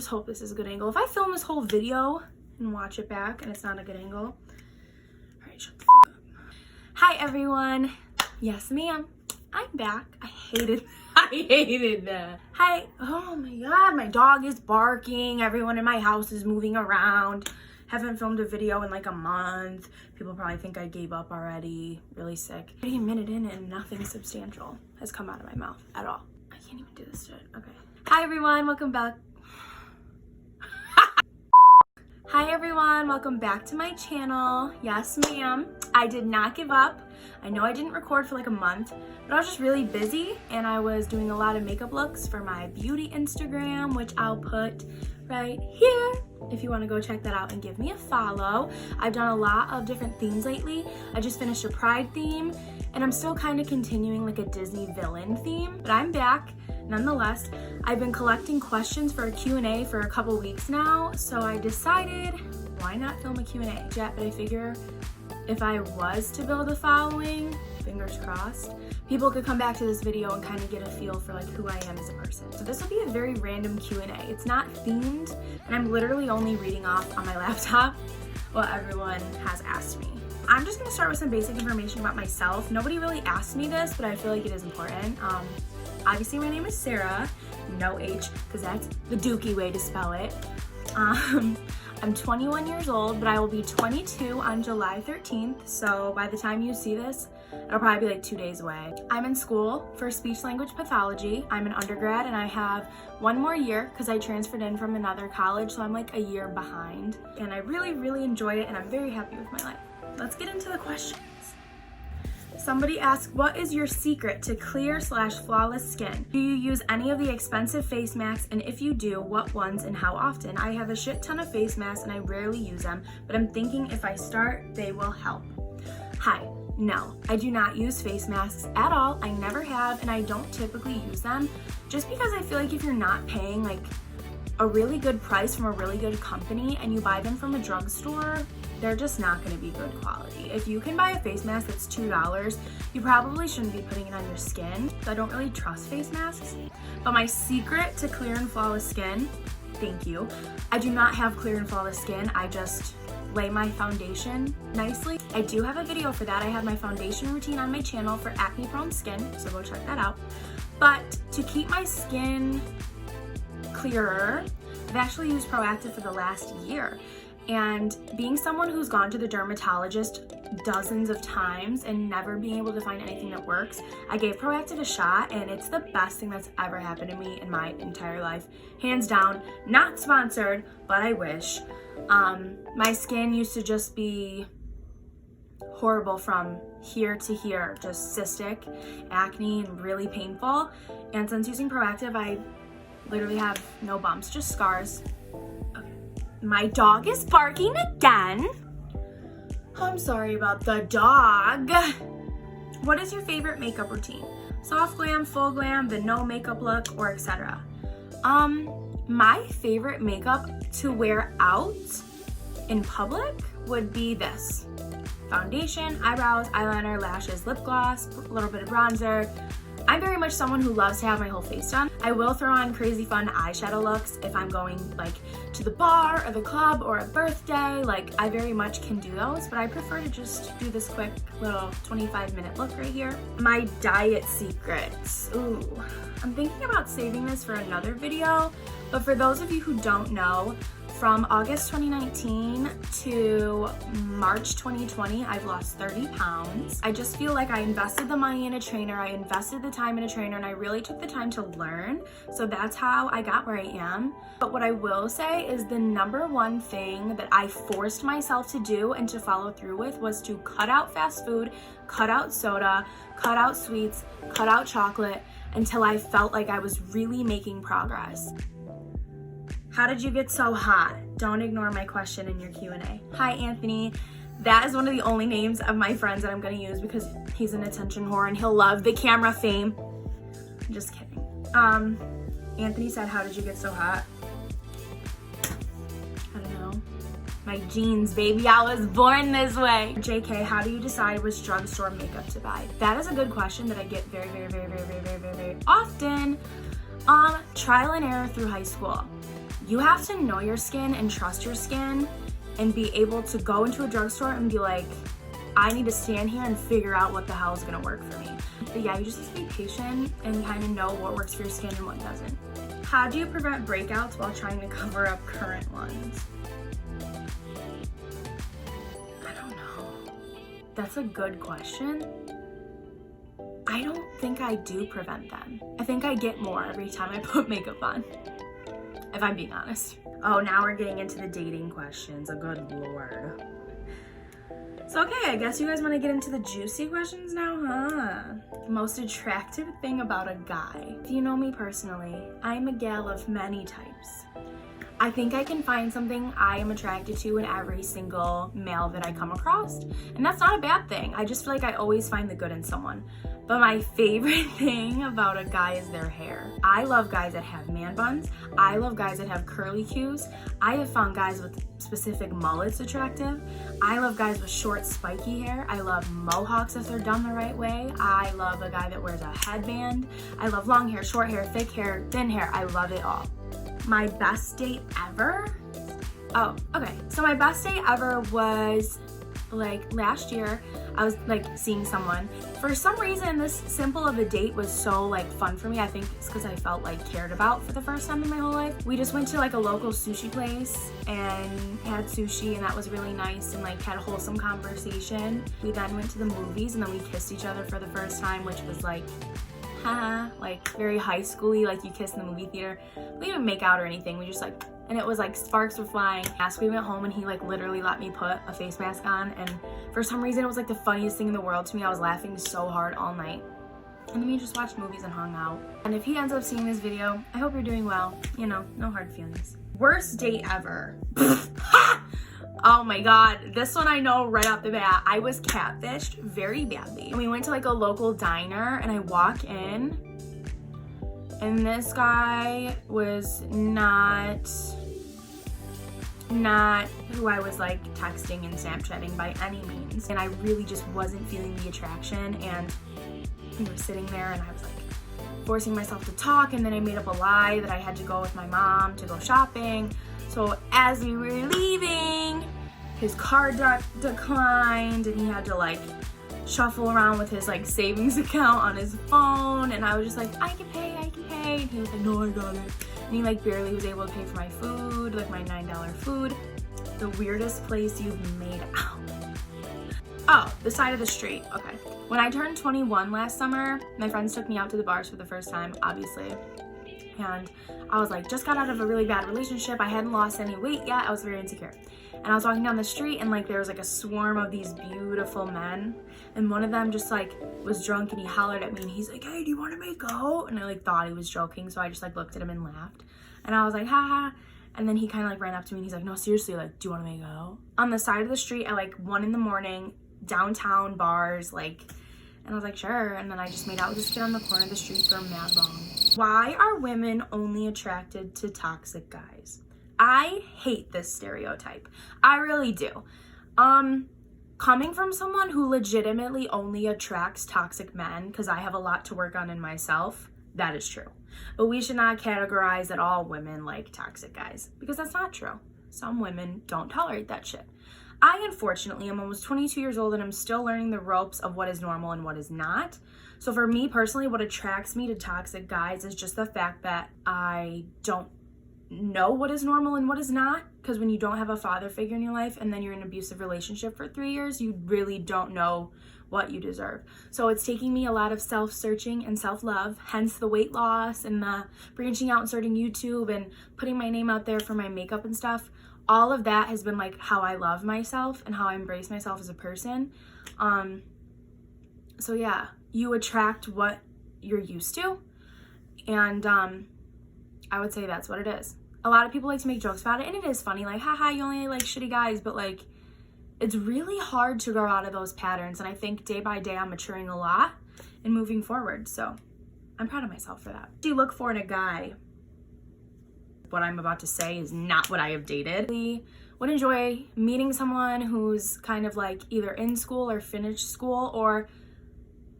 just hope this is a good angle. If I film this whole video and watch it back and it's not a good angle, all right, shut the fuck up. Hi everyone. Yes, ma'am. I'm back. I hated that. Hi. Oh my god, my dog is barking. Everyone in my house is moving around. Haven't filmed a video in like a month. People probably think I gave up already. Really sick. Already a minute in and nothing substantial has come out of my mouth at all. I can't even do this shit. Okay. Hi everyone, welcome back. Hi everyone, welcome back to my channel. Yes, ma'am. I did not give up. I know I didn't record for like a month, but I was just really busy and I was doing a lot of makeup looks for my beauty Instagram, which I'll put right here if you want to go check that out and give me a follow. I've done a lot of different themes lately. I just finished a Pride theme and I'm still kind of continuing like a Disney villain theme, but I'm back nonetheless. I've been collecting questions for a Q&A for a couple weeks now, so I decided why not film a Q&A yet, but I figure if I was to build a following, fingers crossed, people could come back to this video and kind of get a feel for like who I am as a person. So this will be a very random Q&A. It's not themed, and I'm literally only reading off on my laptop what everyone has asked me. I'm just gonna start with some basic information about myself. Nobody really asked me this, but I feel like it is important. Obviously my name is Sarah, no H, because that's the dookie way to spell it. I'm 21 years old, but I will be 22 on July 13th, so by the time you see this, it'll probably be like 2 days away. I'm in school for speech language pathology. I'm an undergrad and I have one more year because I transferred in from another college, so I'm like a year behind. And I really enjoy it and I'm very happy with my life. Let's get into the questions. Somebody asked, what is your secret to clear/flawless skin? Do you use any of the expensive face masks? And if you do, what ones and how often? I have a shit ton of face masks and I rarely use them, but I'm thinking if I start, they will help. Hi, no, I do not use face masks at all. I never have, and I don't typically use them just because I feel like if you're not paying like a really good price from a really good company and you buy them from a drugstore, they're just not going to be good quality. If you can buy a face mask that's $2, you probably shouldn't be putting it on your skin. So I don't really trust face masks. But my secret to clear and flawless skin, thank you. I do not have clear and flawless skin. I just lay my foundation nicely. I do have a video for that. I have my foundation routine on my channel for acne prone skin, so go check that out. But to keep my skin clearer, I've actually used Proactive for the last year. And being someone who's gone to the dermatologist dozens of times and never being able to find anything that works, I gave Proactive a shot and it's the best thing that's ever happened to me in my entire life. Hands down, not sponsored, but I wish. My skin used to just be horrible from here to here, just cystic, acne, and really painful. And since using Proactive, I literally have no bumps, just scars. My dog is barking again. I'm sorry about the dog. What is your favorite makeup routine? Soft glam, full glam, the no makeup look, or etc.? My favorite makeup to wear out in public would be this. Foundation, eyebrows, eyeliner, lashes, lip gloss, a little bit of bronzer. I'm very much someone who loves to have my whole face done. I will throw on crazy fun eyeshadow looks if I'm going like to the bar or the club or a birthday. Like I very much can do those, but I prefer to just do this quick little 25-minute look right here. My diet secrets. Ooh, I'm thinking about saving this for another video, but for those of you who don't know, from August 2019 to March 2020, I've lost 30 pounds. I just feel like I invested the money in a trainer, I invested the time in a trainer, and I really took the time to learn. So that's how I got where I am. But what I will say is the number one thing that I forced myself to do and to follow through with was to cut out fast food, cut out soda, cut out sweets, cut out chocolate until I felt like I was really making progress. How did you get so hot? Don't ignore my question in your Q&A. Hi, Anthony. That is one of the only names of my friends that I'm gonna use because he's an attention whore and he'll love the camera fame. I'm just kidding. Anthony said, how did you get so hot? I don't know. My genes, baby. I was born this way. JK, how do you decide which drugstore makeup to buy? That is a good question that I get very often. Trial and error through high school. You have to know your skin and trust your skin and be able to go into a drugstore and be like, I need to stand here and figure out what the hell is gonna work for me. But yeah, you just have to be patient and kind of know what works for your skin and what doesn't. How do you prevent breakouts while trying to cover up current ones? I don't know. That's a good question. I don't think I do prevent them. I think I get more every time I put makeup on, if I'm being honest. Oh, now we're getting into the dating questions. Oh, good Lord. So, okay, I guess you guys want to get into the juicy questions now, huh? Most attractive thing about a guy. If you know me personally, I'm a gal of many types. I think I can find something I am attracted to in every single male that I come across. And that's not a bad thing. I just feel like I always find the good in someone. But my favorite thing about a guy is their hair. I love guys that have man buns. I love guys that have curly cues. I have found guys with specific mullets attractive. I love guys with short, spiky hair. I love mohawks if they're done the right way. I love a guy that wears a headband. I love long hair, short hair, thick hair, thin hair. I love it all. My best date ever? Oh, okay. So my best date ever was like last year. I was like seeing someone. For some reason, this simple of a date was so like fun for me. I think it's because I felt like cared about for the first time in my whole life. We just went to like a local sushi place and had sushi, and that was really nice, and like had a wholesome conversation. We then went to the movies, and then we kissed each other for the first time, which was like, like very high schooly, like you kiss in the movie theater. We didn't make out or anything. We just like, and it was like sparks were flying. Last we went home and he like literally let me put a face mask on, and for some reason it was like the funniest thing in the world to me. I was laughing so hard all night. And then we just watched movies and hung out. And if he ends up seeing this video, I hope you're doing well. You know, no hard feelings. Worst date ever. Oh my God, this one I know right off the bat. I was catfished very badly. And we went to like a local diner, and I walk in, and this guy was not who I was like texting and Snapchatting by any means. And I really just wasn't feeling the attraction, and we were sitting there, and I was like forcing myself to talk, and then I made up a lie that I had to go with my mom to go shopping. So as we were leaving, his card declined, and he had to like shuffle around with his like savings account on his phone, and I was just like, I can pay, and he was like, no, I got it. And he like barely was able to pay for my food, like my $9 food. The weirdest place you've made out. Oh, the side of the street. Okay. When I turned 21 last summer, my friends took me out to the bars for the first time, obviously. And I was like, just got out of a really bad relationship. I hadn't lost any weight yet. I was very insecure. And I was walking down the street, and like there was like a swarm of these beautiful men. And one of them just like was drunk, and he hollered at me, and he's like, hey, do you want to make out? And I like thought he was joking. So I just like looked at him and laughed. And I was like, ha. And then he kind of like ran up to me, and he's like, no, seriously, like, do you want to make out? On the side of the street at like 1 a.m, downtown bars, like, and I was like, sure. And then I just made out with this kid on the corner of the street for mad long. Why are women only attracted to toxic guys? I hate this stereotype. I really do. Coming from someone who legitimately only attracts toxic men, because I have a lot to work on in myself, that is true. But we should not categorize that all women like toxic guys, because that's not true. Some women don't tolerate that shit. I, unfortunately, am almost 22 years old, and I'm still learning the ropes of what is normal and what is not. So for me personally, what attracts me to toxic guys is just the fact that I don't know what is normal and what is not. Because when you don't have a father figure in your life, and then you're in an abusive relationship for 3 years, you really don't know what you deserve. So it's taking me a lot of self-searching and self-love, hence the weight loss and the branching out and starting YouTube and putting my name out there for my makeup and stuff. All of that has been like how I love myself and how I embrace myself as a person. So yeah, you attract what you're used to. And I would say that's what it is. A lot of people like to make jokes about it, and it is funny, like, haha, you only like shitty guys, but like, it's really hard to grow out of those patterns. And I think day by day I'm maturing a lot and moving forward. So I'm proud of myself for that. What do you look for in a guy? What I'm about to say is not what I have dated. I would enjoy meeting someone who's kind of like either in school or finished school, or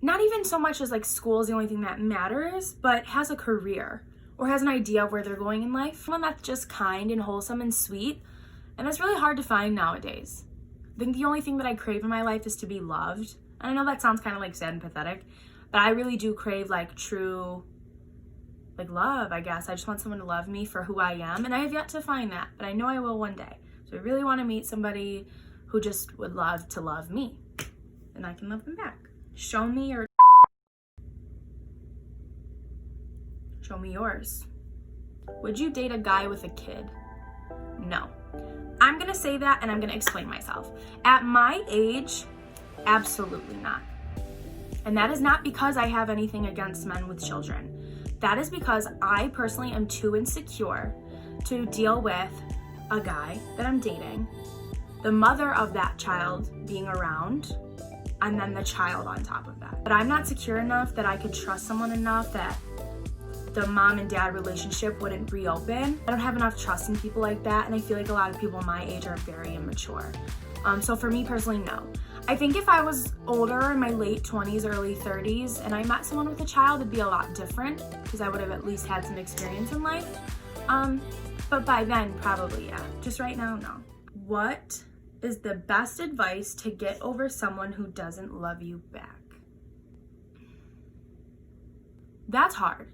not even so much as like school is the only thing that matters, but has a career, or has an idea of where they're going in life. Someone that's just kind and wholesome and sweet, and it's really hard to find nowadays. I think the only thing that I crave in my life is to be loved. And I know that sounds kind of like sad and pathetic, but I really do crave like true like love, I guess. I just want someone to love me for who I am, and I have yet to find that, but I know I will one day. So I really want to meet somebody who just would love to love me, and I can love them back. Show me yours. Would you date a guy with a kid? No. I'm gonna say that, and I'm gonna explain myself. At my age, absolutely not. And that is not because I have anything against men with children. That is because I personally am too insecure to deal with a guy that I'm dating, the mother of that child being around, and then the child on top of that. But I'm not secure enough that I could trust someone enough that the mom and dad relationship wouldn't reopen. I don't have enough trust in people like that, and I feel like a lot of people my age are very immature. So for me personally, no. I think if I was older, in my late 20s, early 30s, and I met someone with a child, it'd be a lot different because I would have at least had some experience in life. But by then, probably, yeah. Just right now, no. What is the best advice to get over someone who doesn't love you back? That's hard.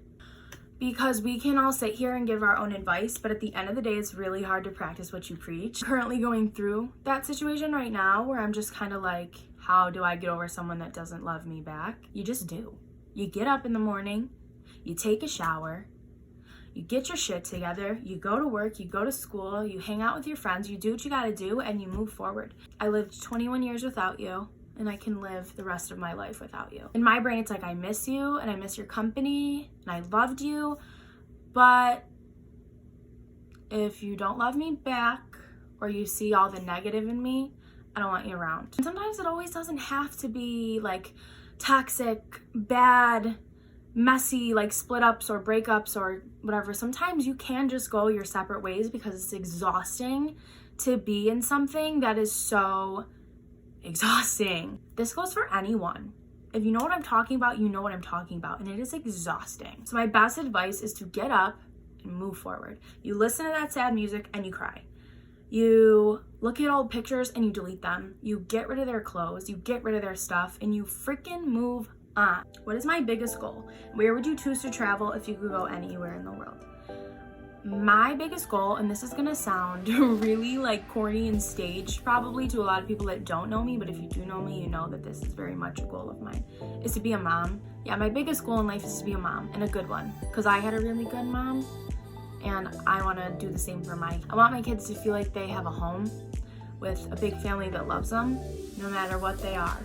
Because we can all sit here and give our own advice, but at the end of the day, it's really hard to practice what you preach. I'm currently going through that situation right now where I'm just kind of like, how do I get over someone that doesn't love me back? You just do. You get up in the morning, you take a shower, you get your shit together, you go to work, you go to school, you hang out with your friends, you do what you gotta do, and you move forward. I lived 21 years without you, and I can live the rest of my life without you. In my brain, it's like I miss you and I miss your company and I loved you, but if you don't love me back or you see all the negative in me, I don't want you around. And sometimes it always doesn't have to be like toxic, bad, messy, like split ups or breakups or whatever. Sometimes you can just go your separate ways because it's exhausting to be in something that is so exhausting. This goes for anyone. If you know what I'm talking about, you know what I'm talking about, and it is exhausting. So my best advice is to get up and move forward. You listen to that sad music and you cry. You look at old pictures and you delete them. You get rid of their clothes, you get rid of their stuff, and you freaking move on. What is my biggest goal? Where would you choose to travel if you could go anywhere in the world? My biggest goal, and this is gonna sound really like corny and staged probably to a lot of people that don't know me, but if you do know me, you know that this is very much a goal of mine, is to be a mom. Yeah, my biggest goal in life is to be a mom, and a good one, because I had a really good mom, and I want to do the same for I want my kids to feel like they have a home with a big family that loves them, no matter what they are.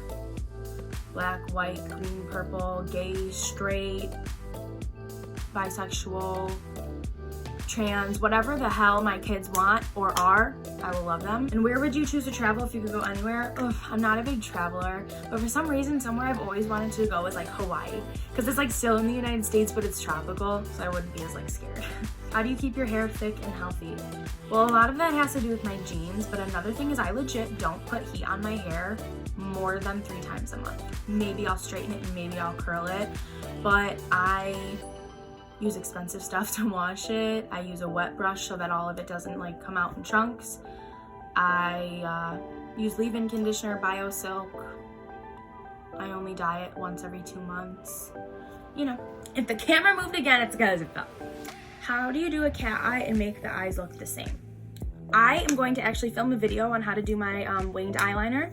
Black, white, green, purple, gay, straight, bisexual, trans, whatever the hell my kids want or are, I will love them. And where would you choose to travel if you could go anywhere? Ugh, I'm not a big traveler, but for some reason, somewhere I've always wanted to go is like Hawaii, because it's like still in the United States, but it's tropical, so I wouldn't be as like scared. How do you keep your hair thick and healthy? Well, a lot of that has to do with my genes, but another thing is I legit don't put heat on my hair more than 3 times a month. Maybe I'll straighten it and maybe I'll curl it, but I use expensive stuff to wash it. I use a wet brush so that all of it doesn't like come out in chunks. I use leave-in conditioner, BioSilk. I only dye it once every 2 months. You know, if the camera moved again, it's because it fell. How do you do a cat eye and make the eyes look the same? I am going to actually film a video on how to do my winged eyeliner,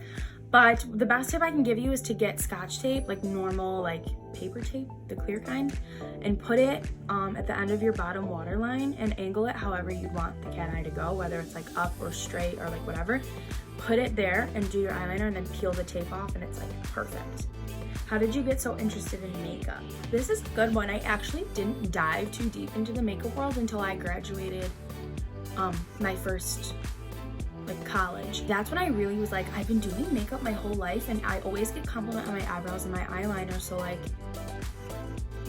but the best tip I can give you is to get Scotch tape, like normal, like paper tape, the clear kind, and put it at the end of your bottom waterline and angle it however you want the cat eye to go, whether it's like up or straight or like whatever. Put it there and do your eyeliner and then peel the tape off and it's like perfect. How did you get so interested in makeup? This is a good one. I actually didn't dive too deep into the makeup world until I graduated my first like college. That's when I really was like, I've been doing makeup my whole life and I always get compliment on my eyebrows and my eyeliner, so like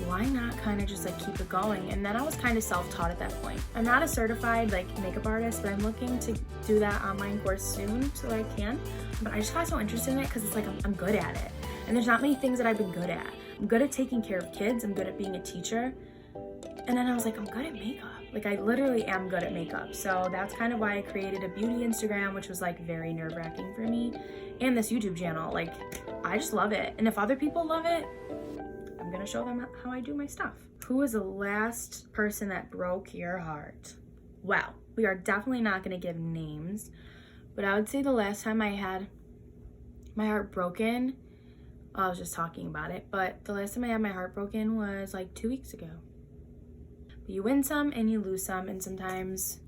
why not kind of just like keep it going? And then I was kind of self-taught at that point. I'm not a certified like makeup artist, but I'm looking to do that online course soon so that I can. But I just got so interested in it because it's like I'm good at it. And there's not many things that I've been good at. I'm good at taking care of kids. I'm good at being a teacher. And then I was like, I'm good at makeup. Like, I literally am good at makeup. So that's kind of why I created a beauty Instagram, which was like very nerve-wracking for me. And this YouTube channel, like, I just love it. And if other people love it, I'm gonna show them how I do my stuff. Who was the last person that broke your heart? Well, we are definitely not gonna give names, but I would say the last time I had my heart broken, I was just talking about it, but the last time I had my heart broken was like 2 weeks ago. But you win some and you lose some, and sometimes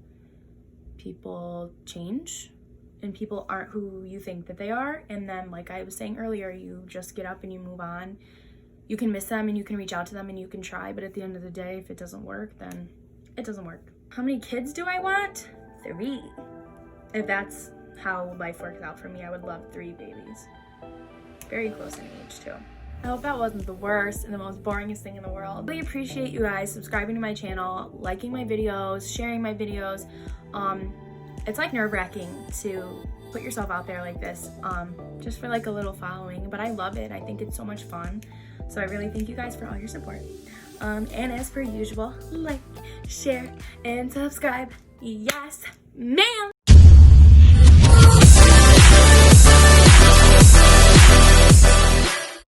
people change and people aren't who you think that they are. And then, like I was saying earlier, you just get up and you move on. You can miss them and you can reach out to them and you can try, but at the end of the day, if it doesn't work, then it doesn't work. How many kids do I want? 3. If that's how life works out for me, I would love 3 babies. Very close in age too. I hope that wasn't the worst and the most boringest thing in the world. I really appreciate you guys subscribing to my channel, liking my videos, sharing my videos. It's like nerve-wracking to put yourself out there like this, just for like a little following, but I love it. I think it's so much fun. So I really thank you guys for all your support. And as per usual, like, share, and subscribe. Yes, ma'am!